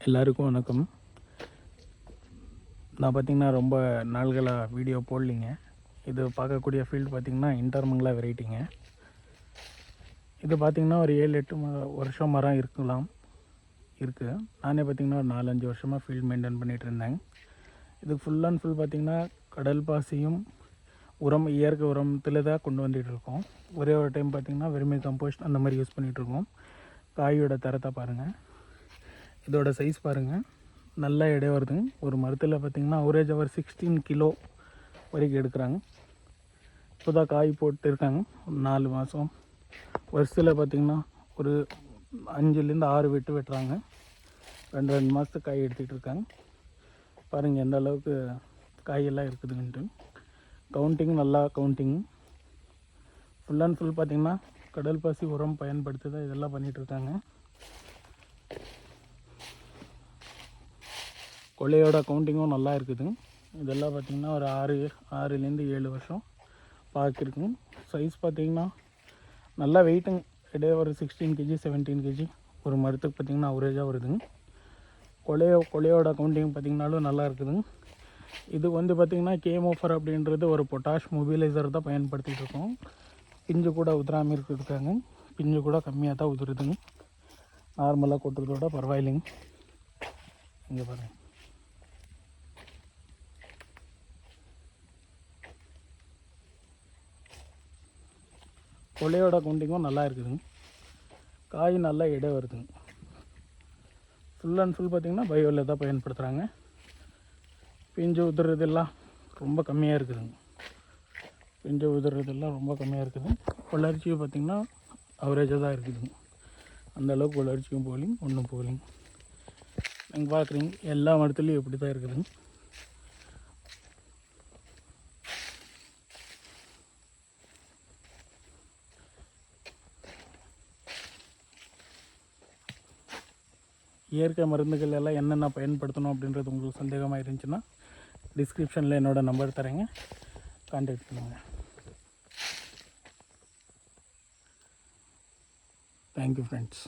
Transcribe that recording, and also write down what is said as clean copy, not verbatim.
எல்லாருக்கும் வணக்கம். நான் பார்த்திங்கன்னா ரொம்ப நாள்களாக வீடியோ போடலிங்க. இது பார்க்கக்கூடிய ஃபீல்டு பார்த்திங்கன்னா இன்டர்மங்களா வெரைட்டிங்க. இது பார்த்திங்கன்னா ஒரு 7-8 வருஷம் மரம் இருக்கலாம் இருக்குது. நானே பார்த்திங்கன்னா ஒரு 4-5 வருஷமாக ஃபீல்டு மெயின்டைன் பண்ணிகிட்டு இருந்தேங்க. இது ஃபுல் அண்ட் ஃபுல் பார்த்திங்கன்னா கடல் பாசியும் உரம் இயற்கை உரத்தில் தான் கொண்டு வந்துகிட்ருக்கோம். ஒரே ஒரு டைம் பார்த்திங்கன்னா வெறுமை கம்போஸ்ட் அந்த மாதிரி யூஸ் பண்ணிகிட்ருக்கோம். காயோட தரத்தை பாருங்கள், இதோட சைஸ் பாருங்கள், நல்லா எடை வருதுங்க. ஒரு மரத்தில் பார்த்திங்கன்னா அவரேஜ் அவர் 16 கிலோ வரைக்கும் எடுக்கிறாங்க. இப்போ தான் காய் போட்டு இருக்காங்க. 4 மாதம் வருஷத்தில் பார்த்திங்கன்னா ஒரு 5லேருந்து 6 வெட்டுறாங்க. 2 மாதத்துக்கு காய் எடுத்துகிட்டு இருக்காங்க. பாருங்கள் எந்த அளவுக்கு காயெல்லாம் இருக்குதுன்ட்டு. கவுண்டிங் நல்லா கவுண்டிங். ஃபுல் அண்ட் ஃபுல் பார்த்திங்கன்னா கடல் பாசி உரம் பயன்படுத்தி தான் இதெல்லாம் பண்ணிகிட்ருக்காங்க. கொள்ளையோட கவுண்டிங்கும் நல்லா இருக்குது. இதெல்லாம் பார்த்திங்கன்னா ஒரு 6லேருந்து 7 வருஷம் பார்க்குறதுங்க. சைஸ் பார்த்திங்கன்னா நல்லா வெயிட்டுங்க. இடையே ஒரு 16 kg 17 kg ஒரு மரத்துக்கு பார்த்திங்கன்னா அவரேஜாக வருதுங்க. கொள்ளையோட கவுண்டிங் பார்த்திங்கனாலும் நல்லா இருக்குதுங்க. இது வந்து பார்த்திங்கன்னா கேமோஃபர் அப்படின்றது ஒரு பொட்டாஷ் மொபிலைசர் தான் பயன்படுத்திகிட்டு இருக்கோம். பிஞ்சு கூட உதிராமல் இருக்கிறதுக்காங்க. பிஞ்சு கூட கம்மியாக தான் உதிருதுங்க. நார்மலாக கொட்டுறதோட பரவாயில்லைங்க. இங்கே பாருங்கள், கொள்ளையோட கவுண்டிங்கும் நல்லா இருக்குதுங்க. காய் நல்லா எடை வருதுங்க. ஃபுல் அண்ட் ஃபுல் பார்த்திங்கன்னா பயோவில் தான் பயன்படுத்துகிறாங்க. பிஞ்சு உதிர்றதெல்லாம் ரொம்ப கம்மியாக இருக்குதுங்க. பிஞ்சு உதிர்றதெல்லாம் ரொம்ப கம்மியாக இருக்குது. வளர்ச்சியும் பார்த்திங்கன்னா அவரேஜாக தான் இருக்குதுங்க. அந்தளவுக்கு வளர்ச்சியும் போகலிங்க, ஒன்றும் போகலிங்க. நீங்கள் பார்க்குறீங்க எல்லா மரத்துலேயும் இப்படி தான் இருக்குதுங்க. இயற்கை மருந்துகள் எல்லாம் என்னென்ன பயன்படுத்தணும் அப்படின்றது உங்களுக்கு சந்தேகமாக இருந்துச்சுன்னா டிஸ்கிரிப்ஷனில் என்னோடய நம்பர் தரேங்க, கான்டாக்ட் பண்ணுங்கள். Thank you friends.